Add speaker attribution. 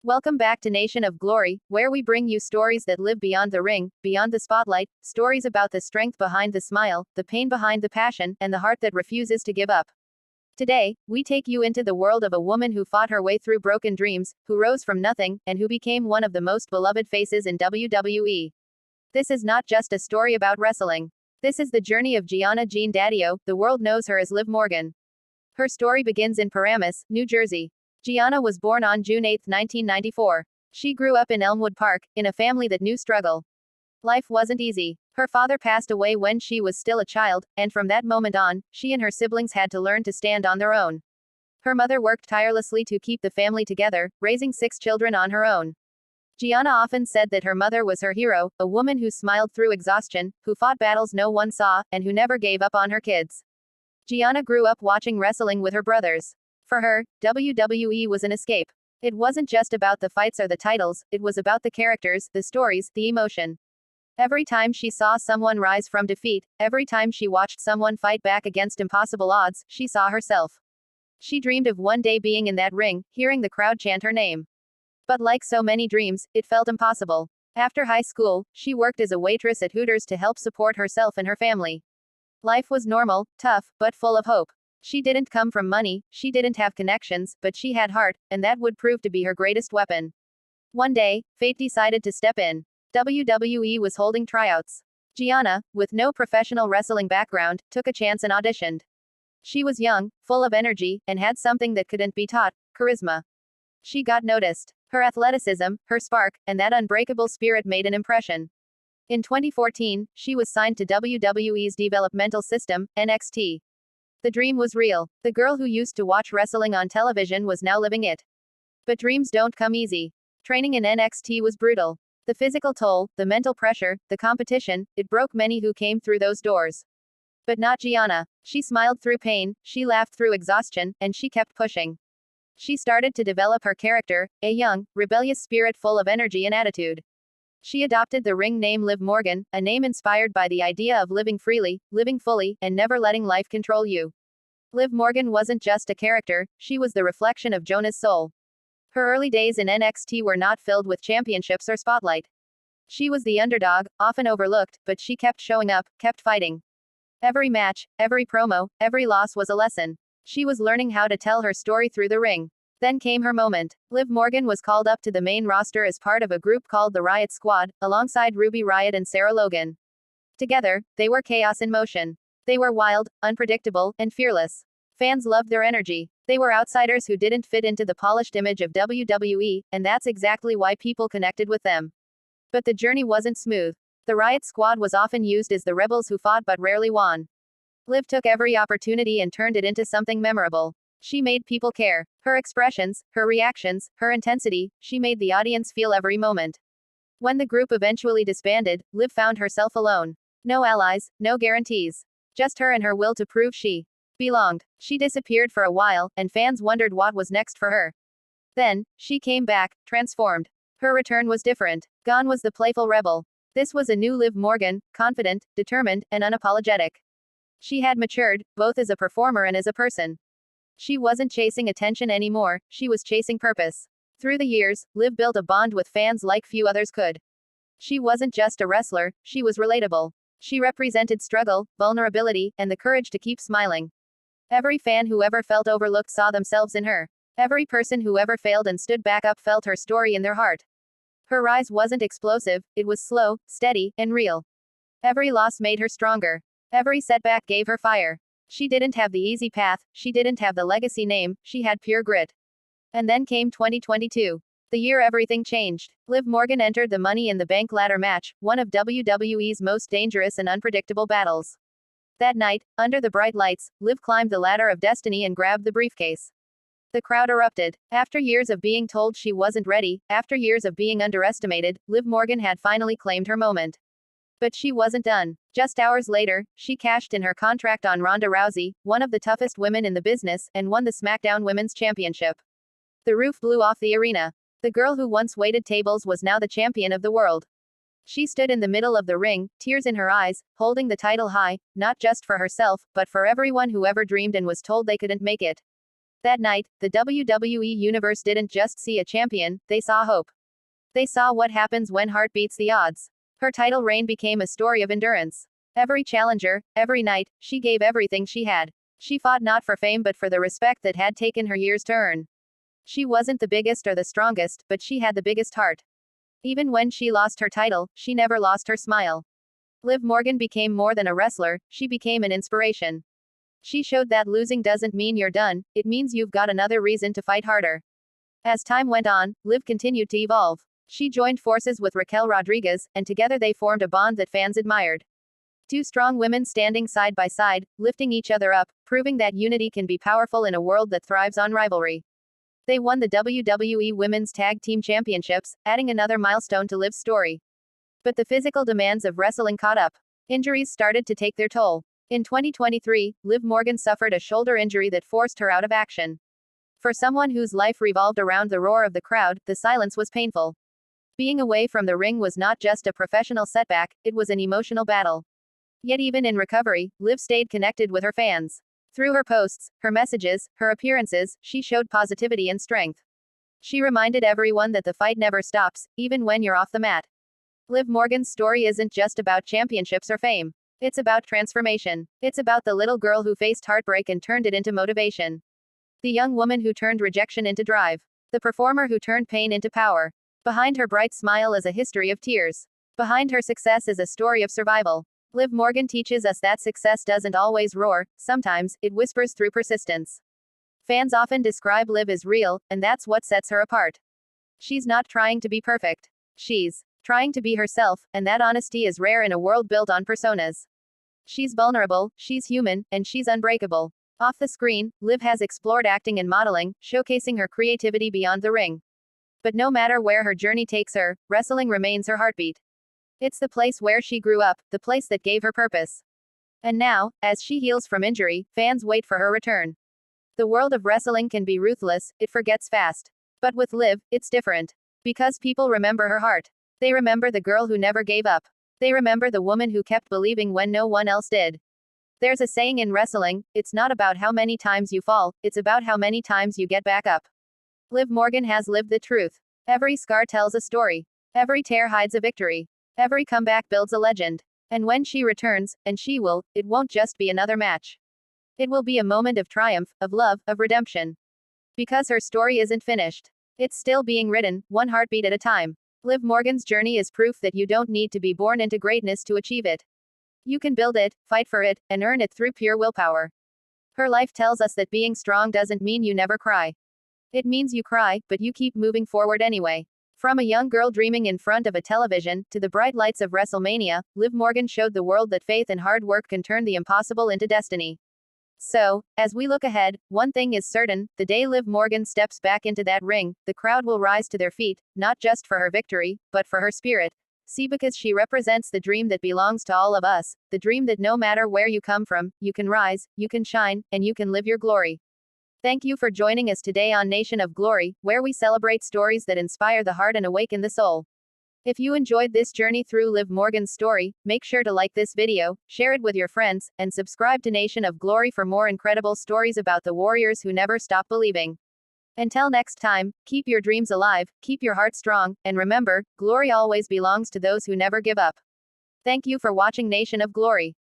Speaker 1: Welcome back to Nation of Glory, where we bring you stories that live beyond the ring, beyond the spotlight, stories about the strength behind the smile, the pain behind the passion, and the heart that refuses to give up. Today, we take you into the world of a woman who fought her way through broken dreams, who rose from nothing, and who became one of the most beloved faces in WWE. This is not just a story about wrestling. This is the journey of Gionna Jene Daddio. The world knows her as Liv Morgan. Her story begins in Paramus, New Jersey. Gionna was born on June 8, 1994. She grew up in Elmwood Park, in a family that knew struggle. Life wasn't easy. Her father passed away when she was still a child, and from that moment on, she and her siblings had to learn to stand on their own. Her mother worked tirelessly to keep the family together, raising 6 children on her own. Gionna often said that her mother was her hero, a woman who smiled through exhaustion, who fought battles no one saw, and who never gave up on her kids. Gionna grew up watching wrestling with her brothers. For her, WWE was an escape. It wasn't just about the fights or the titles, it was about the characters, the stories, the emotion. Every time she saw someone rise from defeat, every time she watched someone fight back against impossible odds, she saw herself. She dreamed of one day being in that ring, hearing the crowd chant her name. But like so many dreams, it felt impossible. After high school, she worked as a waitress at Hooters to help support herself and her family. Life was normal, tough, but full of hope. She didn't come from money, she didn't have connections, but she had heart, and that would prove to be her greatest weapon. One day, fate decided to step in. WWE was holding tryouts. Gionna, with no professional wrestling background, took a chance and auditioned. She was young, full of energy, and had something that couldn't be taught: charisma. She got noticed. Her athleticism, her spark, and that unbreakable spirit made an impression. In 2014, she was signed to WWE's developmental system, NXT. The dream was real. The girl who used to watch wrestling on television was now living it. But dreams don't come easy. Training in NXT was brutal. The physical toll, the mental pressure, the competition, it broke many who came through those doors. But not Gionna. She smiled through pain, she laughed through exhaustion, and she kept pushing. She started to develop her character, a young, rebellious spirit full of energy and attitude. She adopted the ring name Liv Morgan, a name inspired by the idea of living freely, living fully, and never letting life control you. Liv Morgan wasn't just a character, she was the reflection of Gionna's soul. Her early days in NXT were not filled with championships or spotlight. She was the underdog, often overlooked, but she kept showing up, kept fighting. Every match, every promo, every loss was a lesson. She was learning how to tell her story through the ring. Then came her moment. Liv Morgan was called up to the main roster as part of a group called the Riott Squad, alongside Ruby Riott and Sarah Logan. Together, they were chaos in motion. They were wild, unpredictable, and fearless. Fans loved their energy. They were outsiders who didn't fit into the polished image of WWE, and that's exactly why people connected with them. But the journey wasn't smooth. The Riott Squad was often used as the rebels who fought but rarely won. Liv took every opportunity and turned it into something memorable. She made people care. Her expressions, her reactions, her intensity, she made the audience feel every moment. When the group eventually disbanded, Liv found herself alone. No allies, no guarantees. Just her and her will to prove she belonged. She disappeared for a while, and fans wondered what was next for her. Then, she came back, transformed. Her return was different. Gone was the playful rebel. This was a new Liv Morgan, confident, determined, and unapologetic. She had matured, both as a performer and as a person. She wasn't chasing attention anymore, she was chasing purpose. Through the years, Liv built a bond with fans like few others could. She wasn't just a wrestler, she was relatable. She represented struggle, vulnerability, and the courage to keep smiling. Every fan who ever felt overlooked saw themselves in her. Every person who ever failed and stood back up felt her story in their heart. Her rise wasn't explosive, it was slow, steady, and real. Every loss made her stronger. Every setback gave her fire. She didn't have the easy path, she didn't have the legacy name, she had pure grit. And then came 2022. The year everything changed. Liv Morgan entered the Money in the Bank ladder match, one of WWE's most dangerous and unpredictable battles. That night, under the bright lights, Liv climbed the ladder of destiny and grabbed the briefcase. The crowd erupted. After years of being told she wasn't ready, after years of being underestimated, Liv Morgan had finally claimed her moment. But she wasn't done. Just hours later, she cashed in her contract on Ronda Rousey, one of the toughest women in the business, and won the SmackDown Women's Championship. The roof blew off the arena. The girl who once waited tables was now the champion of the world. She stood in the middle of the ring, tears in her eyes, holding the title high, not just for herself, but for everyone who ever dreamed and was told they couldn't make it. That night, the WWE Universe didn't just see a champion, they saw hope. They saw what happens when heart beats the odds. Her title reign became a story of endurance. Every challenger, every night, she gave everything she had. She fought not for fame but for the respect that had taken her years to earn. She wasn't the biggest or the strongest, but she had the biggest heart. Even when she lost her title, she never lost her smile. Liv Morgan became more than a wrestler, she became an inspiration. She showed that losing doesn't mean you're done, it means you've got another reason to fight harder. As time went on, Liv continued to evolve. She joined forces with Raquel Rodriguez, and together they formed a bond that fans admired. Two strong women standing side by side, lifting each other up, proving that unity can be powerful in a world that thrives on rivalry. They won the WWE Women's Tag Team Championships, adding another milestone to Liv's story. But the physical demands of wrestling caught up. Injuries started to take their toll. In 2023, Liv Morgan suffered a shoulder injury that forced her out of action. For someone whose life revolved around the roar of the crowd, the silence was painful. Being away from the ring was not just a professional setback, it was an emotional battle. Yet even in recovery, Liv stayed connected with her fans. Through her posts, her messages, her appearances, she showed positivity and strength. She reminded everyone that the fight never stops, even when you're off the mat. Liv Morgan's story isn't just about championships or fame. It's about transformation. It's about the little girl who faced heartbreak and turned it into motivation. The young woman who turned rejection into drive. The performer who turned pain into power. Behind her bright smile is a history of tears. Behind her success is a story of survival. Liv Morgan teaches us that success doesn't always roar, sometimes, it whispers through persistence. Fans often describe Liv as real, and that's what sets her apart. She's not trying to be perfect. She's trying to be herself, and that honesty is rare in a world built on personas. She's vulnerable, she's human, and she's unbreakable. Off the screen, Liv has explored acting and modeling, showcasing her creativity beyond the ring. But no matter where her journey takes her, wrestling remains her heartbeat. It's the place where she grew up, the place that gave her purpose. And now, as she heals from injury, fans wait for her return. The world of wrestling can be ruthless, it forgets fast. But with Liv, it's different. Because people remember her heart. They remember the girl who never gave up. They remember the woman who kept believing when no one else did. There's a saying in wrestling, it's not about how many times you fall, it's about how many times you get back up. Liv Morgan has lived the truth. Every scar tells a story. Every tear hides a victory. Every comeback builds a legend. And when she returns, and she will, it won't just be another match. It will be a moment of triumph, of love, of redemption. Because her story isn't finished. It's still being written, one heartbeat at a time. Liv Morgan's journey is proof that you don't need to be born into greatness to achieve it. You can build it, fight for it, and earn it through pure willpower. Her life tells us that being strong doesn't mean you never cry. It means you cry, but you keep moving forward anyway. From a young girl dreaming in front of a television, to the bright lights of WrestleMania, Liv Morgan showed the world that faith and hard work can turn the impossible into destiny. So, as we look ahead, one thing is certain, the day Liv Morgan steps back into that ring, the crowd will rise to their feet, not just for her victory, but for her spirit. See, because she represents the dream that belongs to all of us, the dream that no matter where you come from, you can rise, you can shine, and you can live your glory. Thank you for joining us today on Nation of Glory, where we celebrate stories that inspire the heart and awaken the soul. If you enjoyed this journey through Liv Morgan's story, make sure to like this video, share it with your friends, and subscribe to Nation of Glory for more incredible stories about the warriors who never stop believing. Until next time, keep your dreams alive, keep your heart strong, and remember, glory always belongs to those who never give up. Thank you for watching Nation of Glory.